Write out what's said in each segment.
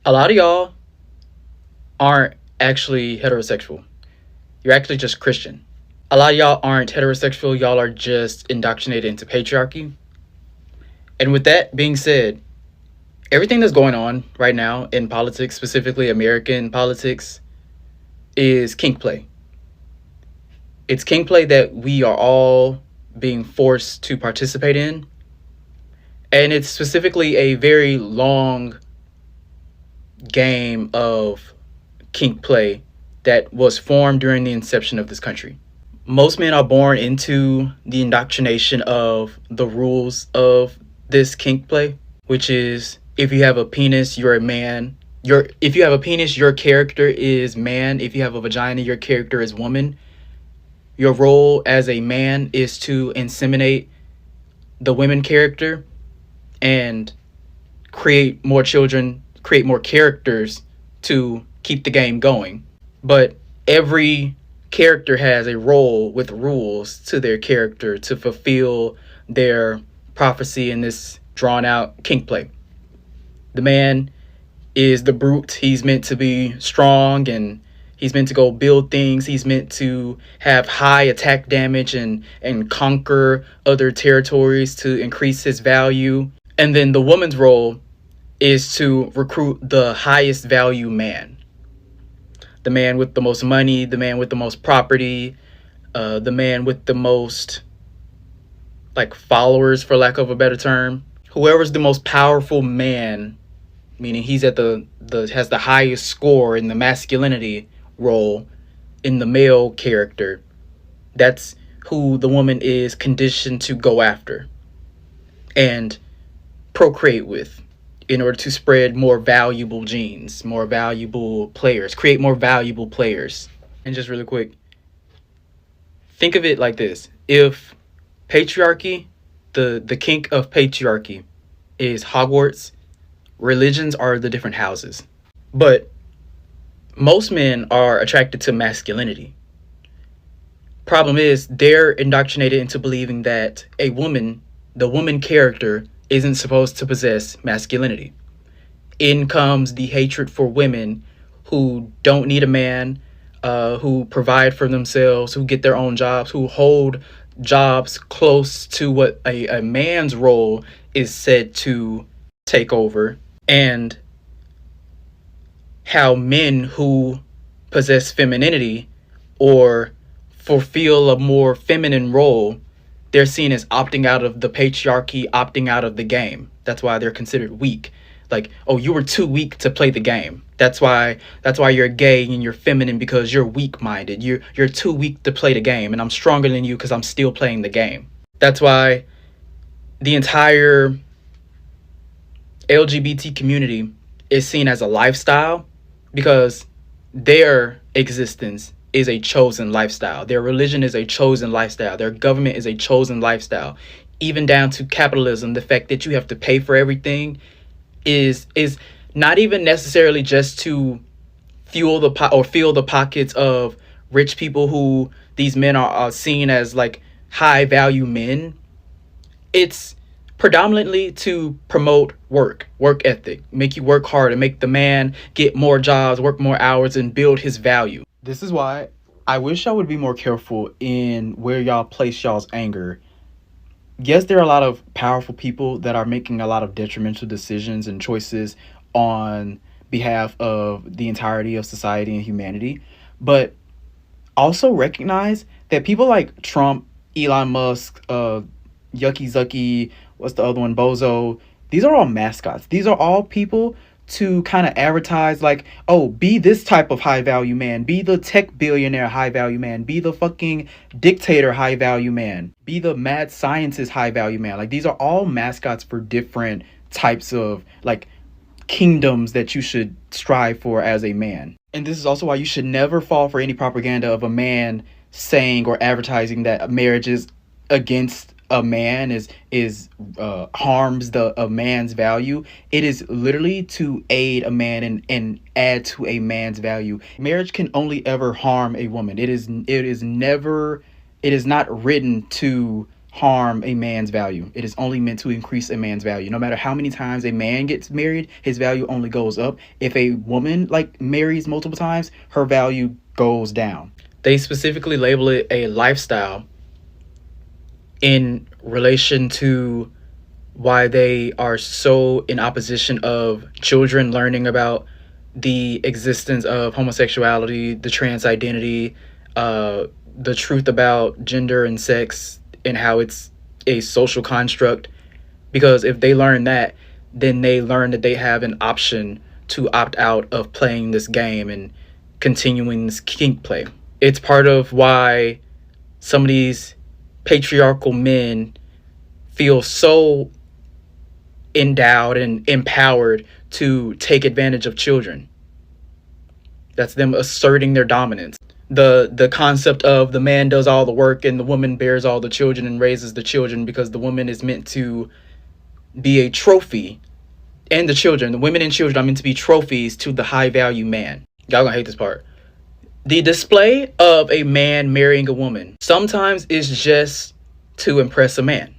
A lot of y'all aren't actually heterosexual. You're actually just Christian. A lot of y'all aren't heterosexual. Y'all are just indoctrinated into patriarchy. And with that being said, everything that's going on right now in politics, specifically American politics, is kink play. It's kink play that we are all being forced to participate in. And it's specifically a very long game of kink play that was formed during the inception of this country. Most men are born into the indoctrination of the rules of this kink play, which is if you have a penis, you're a man. If you have a penis, your character is man. If you have a vagina, your character is woman. Your role as a man is to inseminate the women character and create more children, create more characters to keep the game going. But every character has a role with rules to their character to fulfill their prophecy in this drawn out kink play. The man is the brute. He's meant to be strong and he's meant to go build things. He's meant to have high attack damage and conquer other territories to increase his value. And then the woman's role is to recruit the highest value man. The man with the most money, the man with the most property, the man with the most followers, for lack of a better term. Whoever's the most powerful man, meaning he's at has the highest score in the masculinity role in the male character, that's who the woman is conditioned to go after and procreate with in order to spread more valuable genes, more valuable players, create more valuable players. And just really quick, think of it like this. If patriarchy, the kink of patriarchy is Hogwarts, religions are the different houses. But most men are attracted to masculinity. Problem is, they're indoctrinated into believing that the woman character isn't supposed to possess masculinity. In comes the hatred for women who don't need a man, who provide for themselves, who get their own jobs, who hold jobs close to what a man's role is said to take over, and how men who possess femininity or fulfill a more feminine role, they're seen as opting out of the patriarchy, opting out of the game. That's why they're considered weak. Like, oh, you were too weak to play the game. That's why you're gay and you're feminine, because you're weak-minded. You're too weak to play the game, and I'm stronger than you because I'm still playing the game. That's why the entire LGBT community is seen as a lifestyle, because their existence is a chosen lifestyle. Their religion is a chosen lifestyle. Their government is a chosen lifestyle. Even down to capitalism, the fact that you have to pay for everything is not even necessarily just to fuel the pockets of rich people who these men are seen as high value men. It's predominantly to promote work ethic, make you work hard and make the man get more jobs, work more hours, and build his value. This is why I wish y'all would be more careful in where y'all place y'all's anger. Yes, there are a lot of powerful people that are making a lot of detrimental decisions and choices on behalf of the entirety of society and humanity, but also recognize that people like Trump, Elon Musk, Yucky Zucky, what's the other one, Bozo, these are all mascots. These are all people to kind of advertise be this type of high value man, be the tech billionaire high value man, be the fucking dictator high value man, be the mad scientist high value man. These are all mascots for different types of kingdoms that you should strive for as a man. And this is also why you should never fall for any propaganda of a man saying or advertising that marriage is against a man, is harms a man's value. It is literally to aid a man and add to a man's value. Marriage can only ever harm a woman. It is not written to harm a man's value. It is only meant to increase a man's value. No matter how many times a man gets married, his value only goes up. If a woman like marries multiple times, her value goes down. They specifically label it a lifestyle in relation to why they are so in opposition of children learning about the existence of homosexuality, the trans identity, the truth about gender and sex, and how it's a social construct. Because if they learn that, then they learn that they have an option to opt out of playing this game and continuing this kink play. It's part of why some of these patriarchal men feel so endowed and empowered to take advantage of children. That's them asserting their dominance. The concept of the man does all the work and the woman bears all the children and raises the children, because the woman is meant to be a trophy, and the women and children are meant to be trophies to the high value man. Y'all gonna hate this part. The display of a man marrying a woman sometimes is just to impress a man,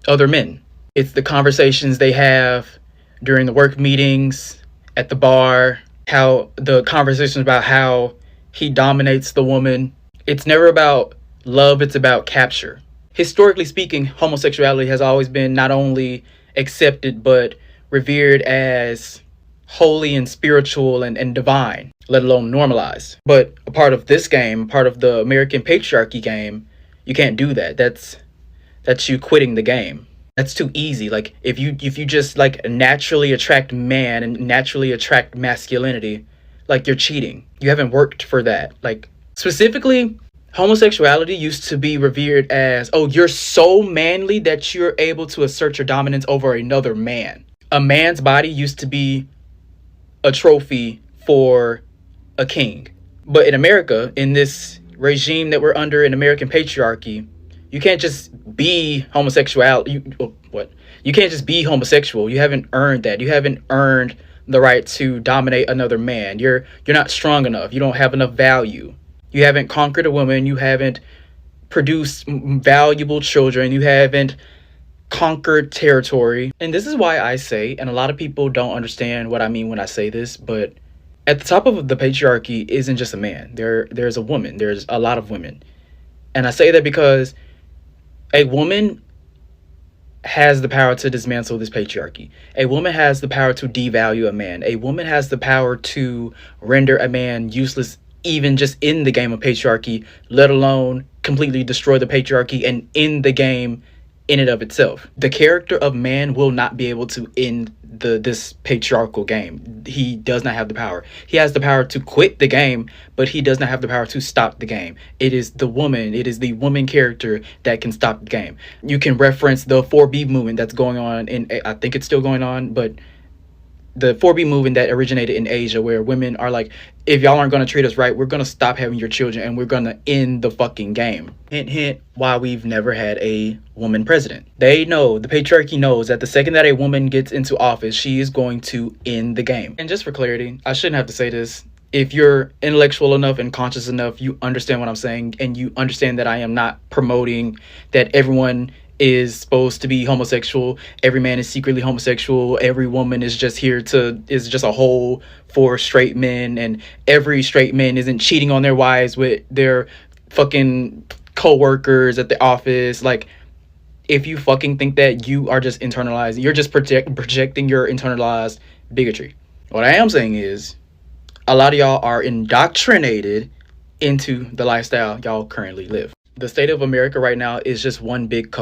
other men. It's the conversations they have during the work meetings, at the bar, how the conversations about how he dominates the woman. It's never about love, it's about capture. Historically speaking, homosexuality has always been not only accepted but revered as holy and spiritual and divine, let alone normalized. But a part of this game, part of the American patriarchy game, you can't do that. That's you quitting the game. That's too easy. Like if you just like naturally attract man and naturally attract masculinity, like you're cheating. You haven't worked for that. Like specifically, homosexuality used to be revered as, oh, you're so manly that you're able to assert your dominance over another man. A man's body used to be a trophy for a king. But in America, in this regime that we're under in American patriarchy, you can't just be homosexual. You can't just be homosexual. You haven't earned that. You haven't earned the right to dominate another man. You're not strong enough. You don't have enough value. You haven't conquered a woman. You haven't produced valuable children. You haven't conquered territory. And this is why I say, and a lot of people don't understand what I mean when I say this, but at the top of the patriarchy isn't just a man. There's a woman. There's a lot of women. And I say that because a woman has the power to dismantle this patriarchy. A woman has the power to devalue a man. A woman has the power to render a man useless, even just in the game of patriarchy, let alone completely destroy the patriarchy and end the game in and of itself. The character of man will not be able to end this patriarchal game. He does not have the power. He has the power to quit the game, but he does not have the power to stop the game. It is the woman character that can stop the game. You can reference the 4B movement that's going on I think it's still going on, but the 4B movement that originated in Asia, where women are like, if y'all aren't going to treat us right, we're going to stop having your children and we're going to end the fucking game. Hint, hint, why we've never had a woman president. They know, the patriarchy knows that the second that a woman gets into office, she is going to end the game. And just for clarity, I shouldn't have to say this. If you're intellectual enough and conscious enough, you understand what I'm saying, and you understand that I am not promoting that everyone is supposed to be homosexual, every man is secretly homosexual, every woman is just a hole for straight men, and every straight man isn't cheating on their wives with their fucking co-workers at the office. Like, if you fucking think that, you are just internalizing, you're just projecting your internalized bigotry. What I am saying is, a lot of y'all are indoctrinated into the lifestyle y'all currently live. The state of America right now is just one big